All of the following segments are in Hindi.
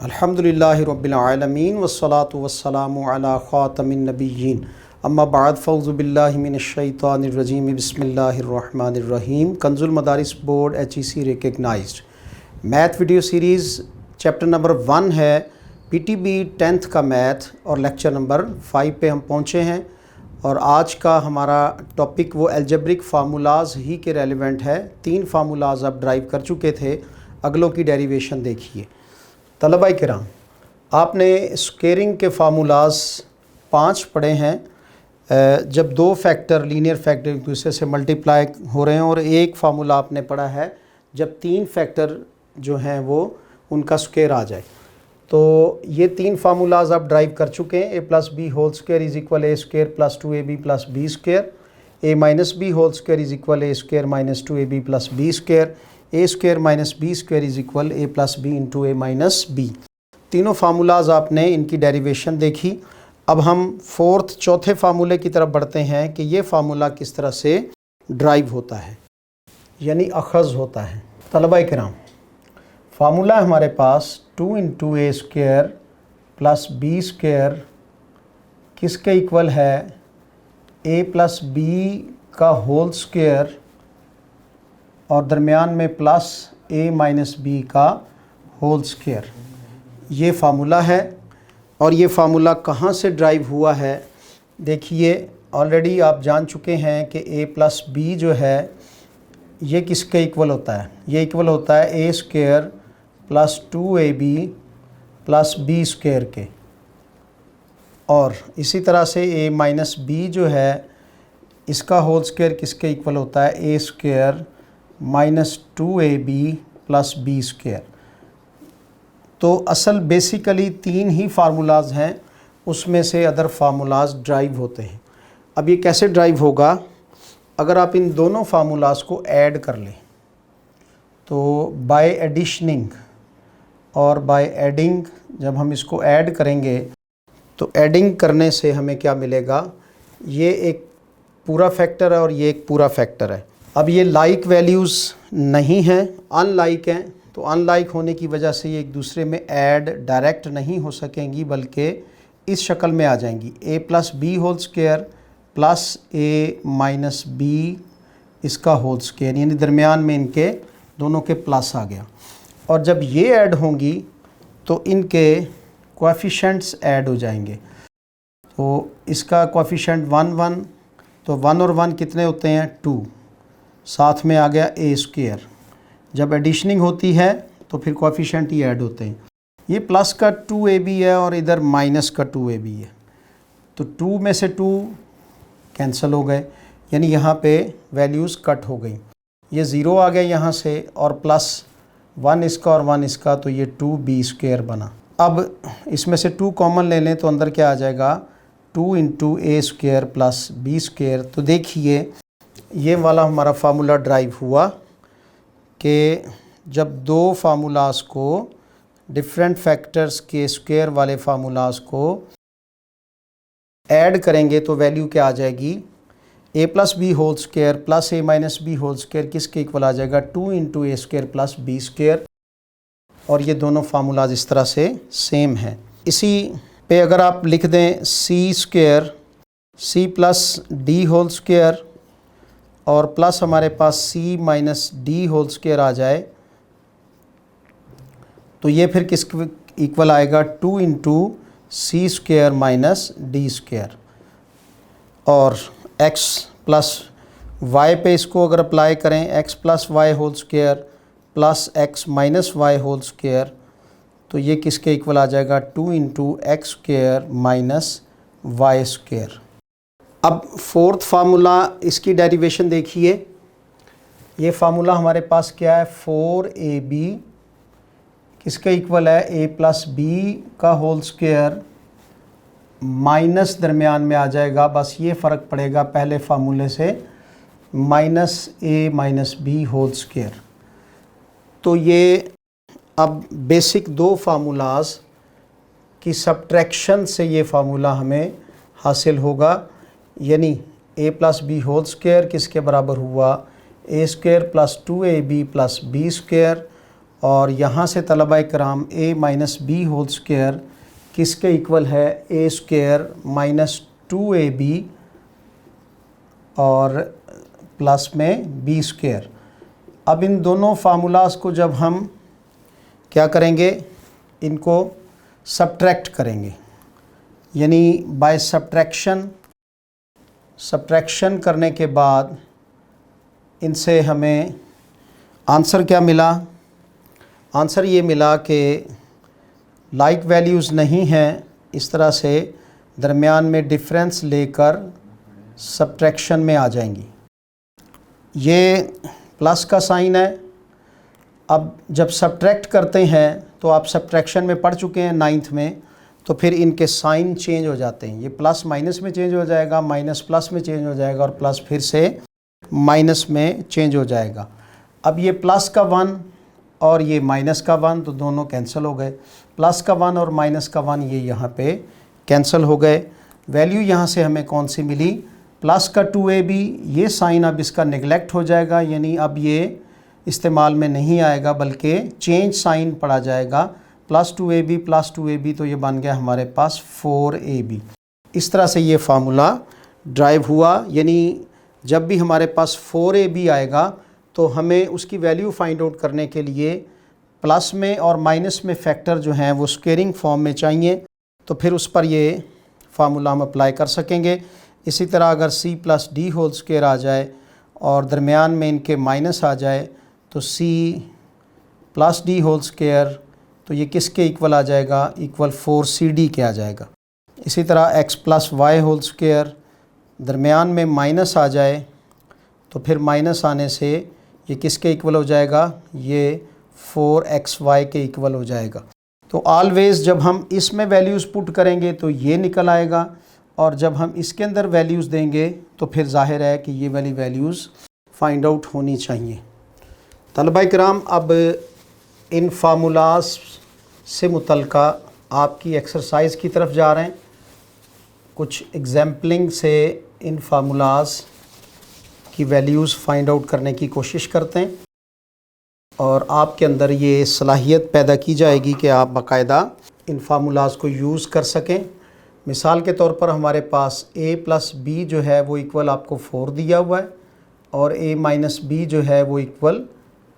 अल्हम्दुलिल्लाहि रब्बिल आलमीन वस्सलातु वस्सलामु अला ख़ातमिन नबिय्यीन अम्मा बाद फ़ौज़ु बिल्लाहि मिनश शैतानिर रजीम बिस्मिल्लाहिर रहमानिर रहीम। Kanzul Madaris board HEC recognized math video series chapter number 1 है PTB 10th का मैथ और लेक्चर नंबर 5 पे हम पहुँचे हैं। और आज का हमारा टॉपिक वो अलजेब्रिक फार्मूलाज ही के रेलिवेंट है। 3 फार्मूलाज आप ड्राइव कर चुके थे, अगलों की डेरिवेशन देखिए। तलबा किराम, आपने स्क्वेयरिंग के फार्मूलाज 5 पढ़े हैं। जब 2 फैक्टर लीनियर फैक्टर एक दूसरे से मल्टीप्लाई हो रहे हैं, और एक फार्मूला आपने पढ़ा है जब 3 फैक्टर जो हैं वो उनका स्क्वेयर आ जाए। तो ये 3 फार्मूलाज आप ड्राइव कर चुके हैं। a+b whole square is equal a square plus 2ab plus b square, a-b whole square is equal a square minus 2ab plus b square, a square minus b square is equal a plus b into a minus b। तीनों फार्मूलाज आपने इनकी डेरिवेशन देखी। अब हम चौथे फार्मूले की तरफ बढ़ते हैं कि ये फार्मूला किस तरह से ड्राइव होता है, यानी अखज़ होता है। तलबा किराम, फार्मूला हमारे पास 2 into a square plus b square किसके इक्वल है, a प्लस b का होल स्क्वेयर और दरमियान में प्लस a माइनस b का होल स्क्वेयर। ये फार्मूला है। और ये फार्मूला कहाँ से ड्राइव हुआ है देखिए, ऑलरेडी आप जान चुके हैं कि a प्लस b जो है ये किसके इक्वल होता है, ये इक्वल होता है a square plus 2ab plus b square के। और इसी तरह से a माइनस b जो है इसका होल स्क्वेयर किसके इक्वल होता है, a square minus 2ab plus b square. तो असल बेसिकली 3 ही फार्मूलाज हैं, उसमें से अदर फार्मूलाज ड्राइव होते हैं। अब ये कैसे ड्राइव होगा, अगर आप इन दोनों फार्मूलाज को ऐड कर लें तो बाय एडिशनिंग और बाय एडिंग, जब हम इसको ऐड करेंगे तो एडिंग करने से हमें क्या मिलेगा, ये एक पूरा फैक्टर है और ये एक पूरा फैक्टर है। अब ये लाइक वैल्यूज़ नहीं हैं, अनलाइक हैं। तो अनलाइक होने की वजह से ये एक दूसरे में ऐड डायरेक्ट नहीं हो सकेंगी, बल्कि इस शक्ल में आ जाएंगी, a plus B whole square plus a minus B इसका होल स्क्वेयर, यानी दरमियान में इनके दोनों के प्लस आ गया। और जब ये ऐड होंगी तो इनके कोएफिशिएंट्स ऐड हो जाएंगे। तो इसका कोएफिशिएंट 1 1, तो 1 और 1 कितने होते हैं, 2, साथ में आ गया a स्क्वेयर। जब एडिशनिंग होती है तो फिर कोएफिशिएंट ही ऐड होते हैं। ये प्लस का 2ab है और इधर माइनस का 2ab है, तो 2 में से 2 कैंसिल हो गए, यानी यहाँ पे वैल्यूज़ कट हो गई। ये 0 आ गया यहाँ से, और प्लस 1 इसका और 1 इसका, तो ये 2b स्क्वेयर बना। अब इसमें से 2 कॉमन ले लें तो अंदर क्या आ जाएगा, 2 into a square plus b square. तो देखिए ये वाला हमारा फार्मूला ड्राइव हुआ कि जब 2 फार्मूलाज को, डिफरेंट फैक्टर्स के स्क्वायर वाले फार्मूलाज को ऐड करेंगे तो वैल्यू क्या आ जाएगी, a plus B whole square plus a minus B whole square किसके इक्वल आ जाएगा, 2 into a square plus b square. और ये दोनों फार्मूलाज इस तरह से सेम हैं। इसी पे अगर आप लिख दें c square c plus d whole square और प्लस हमारे पास c minus d whole square आ जाए, तो ये फिर किस इक्वल आएगा, 2 into c square minus d square. और x प्लस वाई पे इसको अगर अप्लाई करें, x plus Y whole square plus x minus y whole square, तो ये किसके इक्वल आ जाएगा, 2 into x square minus y square. अब 4th फार्मूला, इसकी डेरिवेशन देखिए। ये फार्मूला हमारे पास क्या है, 4ab किसके इक्वल है, a प्लस बी का होल स्क्वायर माइनस दरमियान में आ जाएगा, बस ये फ़र्क पड़ेगा पहले फार्मूले से, minus a minus B whole square. तो ये अब बेसिक 2 फार्मूलाज की सब्ट्रैक्शन से ये फार्मूला हमें हासिल होगा, यानी a plus B whole square किसके बराबर हुआ, a square plus 2ab plus b square, और यहाँ से तलबा कराम a minus B whole square किसके इक्वल है, a स्क्वायर माइनस 2ab और प्लस में b स्क्वायर। अब इन दोनों फार्मूलाज को जब हम क्या करेंगे, इनको सब्ट्रैक्ट करेंगे, यानी बाय सब्ट्रैक्शन करने के बाद इनसे हमें आंसर क्या मिला। आंसर ये मिला कि लाइक वैल्यूज़ नहीं हैं, इस तरह से दरमियान में डिफरेंस लेकर सब्ट्रैक्शन में आ जाएंगी। ये प्लस का साइन है। अब जब सब्ट्रैक्ट करते हैं तो आप सब्ट्रैक्शन में पढ़ चुके हैं 9th में, तो फिर इनके साइन चेंज हो जाते हैं। ये प्लस माइनस में चेंज हो जाएगा, माइनस प्लस में चेंज हो जाएगा और प्लस फिर से माइनस में चेंज हो जाएगा। अब ये प्लस का 1 और ये माइनस का 1 तो दोनों कैंसिल हो गए। प्लस का 1 और माइनस का 1 ये यहाँ पे कैंसिल हो गए। वैल्यू यहाँ से हमें कौन सी मिली, प्लस का 2ab। ये साइन अब इसका नेगलेक्ट हो जाएगा, यानी अब ये इस्तेमाल में नहीं आएगा बल्कि चेंज साइन पड़ा जाएगा। प्लस 2ab तो ये बन गया हमारे पास 4ab। इस तरह से ये फार्मूला ड्राइव हुआ, यानी जब भी हमारे पास 4ab आएगा तो हमें उसकी वैल्यू फाइंड आउट करने के लिए प्लस में और माइनस में फैक्टर जो हैं वो स्क्वेयरिंग फॉर्म में चाहिए, तो फिर उस पर ये फार्मूला हम अप्लाई कर सकेंगे। इसी तरह अगर c plus D whole square आ जाए और दरमियान में इनके माइनस आ जाए तो c plus D whole square, तो ये किसके इक्वल आ जाएगा, इक्वल 4cd के आ जाएगा। इसी तरह x plus Y whole square, दरमियान में माइनस आ जाए तो फिर माइनस आने से ये किसके इक्वल हो जाएगा, ये 4xy के इक्वल हो जाएगा। तो ऑलवेज़ जब हम इसमें वैल्यूज़ पुट करेंगे तो ये निकल आएगा, और जब हम इसके अंदर वैल्यूज़ देंगे तो फिर जाहिर है कि ये वाली वैल्यूज़ फाइंड आउट होनी चाहिए। तलबा किराम, अब इन फार्मूलाज से मुतल्लिका आपकी एक्सरसाइज की तरफ जा रहे हैं। कुछ एग्जाम्पलिंग से इन फार्मूलाज की वैल्यूज़ फाइंड आउट करने की कोशिश करते हैं और आपके अंदर ये सलाहियत पैदा की जाएगी कि आप बाकायदा इन फार्मूलाज को यूज़ कर सकें। मिसाल के तौर पर हमारे पास a प्लस बी जो है वो इक्वल आपको 4 दिया हुआ है और a माइनस बी जो है वो इक्वल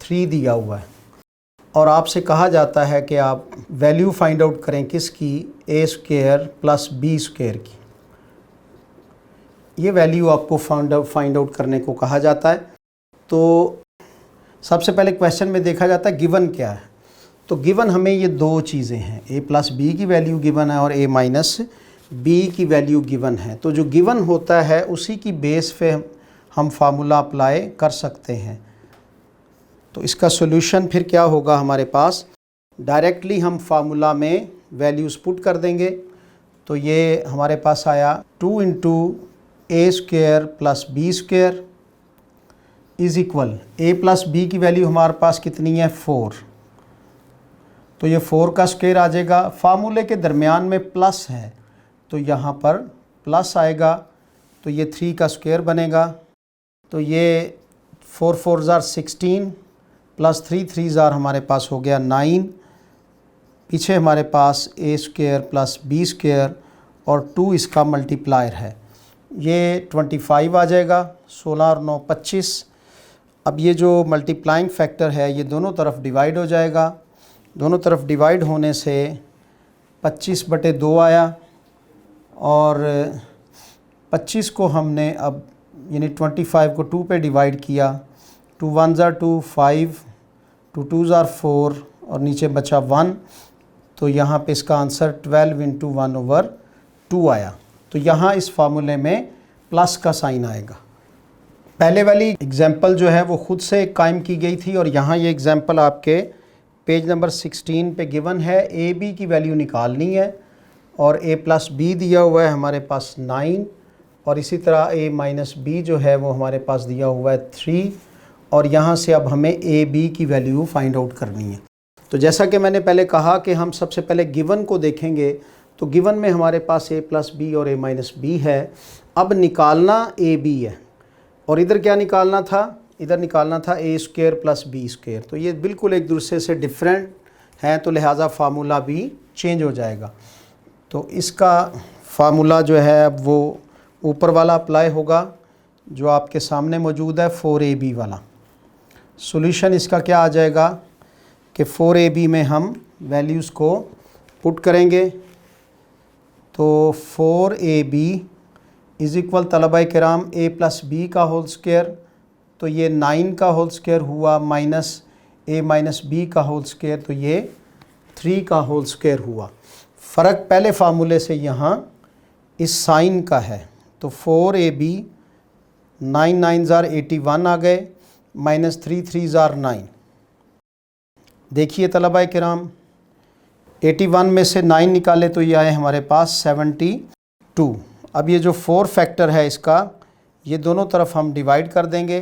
3 दिया हुआ है, और आपसे कहा जाता है कि आप वैल्यू फाइंड आउट करें किसकी, a square plus b square की। ये वैल्यू आपको फाइंड आउट करने को कहा जाता है। तो सबसे पहले क्वेश्चन में देखा जाता है गिवन क्या है। तो गिवन हमें ये दो चीज़ें हैं, a प्लस बी की वैल्यू गिवन है और a माइनस बी की वैल्यू गिवन है। तो जो गिवन होता है उसी की बेस पे हम फार्मूला अप्लाई कर सकते हैं। तो इसका सोल्यूशन फिर क्या होगा, हमारे पास डायरेक्टली हम फार्मूला में वैल्यूज़ पुट कर देंगे। तो ये हमारे पास आया 2 into a square plus B square is equal, a plus B की वैल्यू हमारे पास कितनी है, 4। तो ये 4 का स्क्वायर आ जाएगा। फार्मूले के दरमियान में प्लस है तो यहाँ पर प्लस आएगा, तो ये 3 का स्क्वायर बनेगा। तो ये 4 4 ज़ार 16 प्लस 3 3 ज़ार हमारे पास हो गया 9। पीछे हमारे पास a square plus B square और 2 इसका मल्टीप्लायर है, ये 25 आ जाएगा। 16 और 9 25। अब ये जो मल्टीप्लाइंग फैक्टर है ये दोनों तरफ डिवाइड हो जाएगा। दोनों तरफ डिवाइड होने से 25/2 आया, और 25 को हमने अब यानी 25 को 2 पे डिवाइड किया। 2 1 ज़ार 2 5, 2 2 ज़ार 4 और नीचे बचा 1। तो यहाँ पे इसका आंसर 12 इंटू 1/2 आया। तो यहाँ इस फार्मूले में प्लस का साइन आएगा। पहले वाली एग्जांपल जो है वो ख़ुद से कायम की गई थी, और यहाँ ये एग्जांपल आपके पेज नंबर 16 पे गिवन है। ए बी की वैल्यू निकालनी है और a प्लस बी दिया हुआ है हमारे पास 9, और इसी तरह a माइनस बी जो है वो हमारे पास दिया हुआ है 3, और यहाँ से अब हमें a b की वैल्यू फाइंड आउट करनी है। तो जैसा कि मैंने पहले कहा कि हम सबसे पहले गिवन को देखेंगे। तो गिवन में हमारे पास a प्लस बी और a माइनस बी है। अब निकालना a b है, और इधर क्या निकालना था, इधर निकालना था ए स्क्वायर प्लस बी स्क्वायर। तो ये बिल्कुल एक दूसरे से डिफरेंट हैं, तो लिहाजा फार्मूला भी चेंज हो जाएगा। तो इसका फार्मूला जो है अब वो ऊपर वाला अप्लाई होगा जो आपके सामने मौजूद है 4ab वाला। सॉल्यूशन इसका क्या आ जाएगा कि 4ab में हम वैल्यूज़ को पुट करेंगे। तो 4ab इज़ इक्वल तलबा किराम a प्लस बी का होल स्क्वायर, तो ये 9 का होल स्क्वायर हुआ माइनस a माइनस बी का होल स्क्वायर, तो ये 3 का होल स्क्वायर हुआ। फ़र्क पहले फार्मूले से यहाँ इस साइन का है। तो 4ab 9 9 81 आ गए, माइनस 3 3 9। देखिए तलबा किराम 81 में से 9 निकाले तो ये आए हमारे पास 72। अब ये जो 4 फैक्टर है इसका, ये दोनों तरफ हम डिवाइड कर देंगे।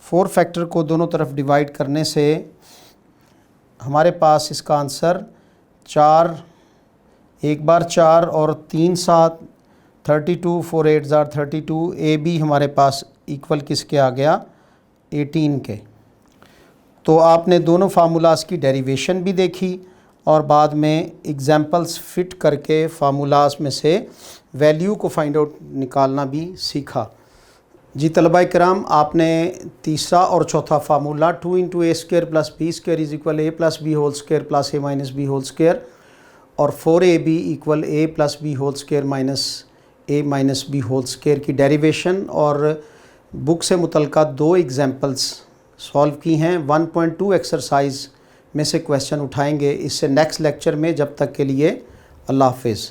4 फैक्टर को दोनों तरफ डिवाइड करने से हमारे पास इसका आंसर 4 एक बार 4 और 3 7 32 4 8 32। ए बी हमारे पास इक्वल किसके आ गया 18 के। तो आपने दोनों फार्मूलाज की डेरिवेशन भी देखी और बाद में एग्जाम्पल्स फिट करके फार्मूलाज में से वैल्यू को फाइंड आउट निकालना भी सीखा। जी तलबा कराम, आपने तीसरा और चौथा formula 2 into a square plus B square is equal a plus B whole square plus a minus B whole square और 4ab equal a plus B whole square minus a minus B whole square की डेरिवेशन और बुक से मुतल्लिका 2 एग्जाम्पल्स सॉल्व की हैं। 1.2 एक्सरसाइज में से क्वेश्चन उठाएंगे इससे नेक्स्ट लेक्चर में। जब तक के लिए अल्लाह हाफिज़।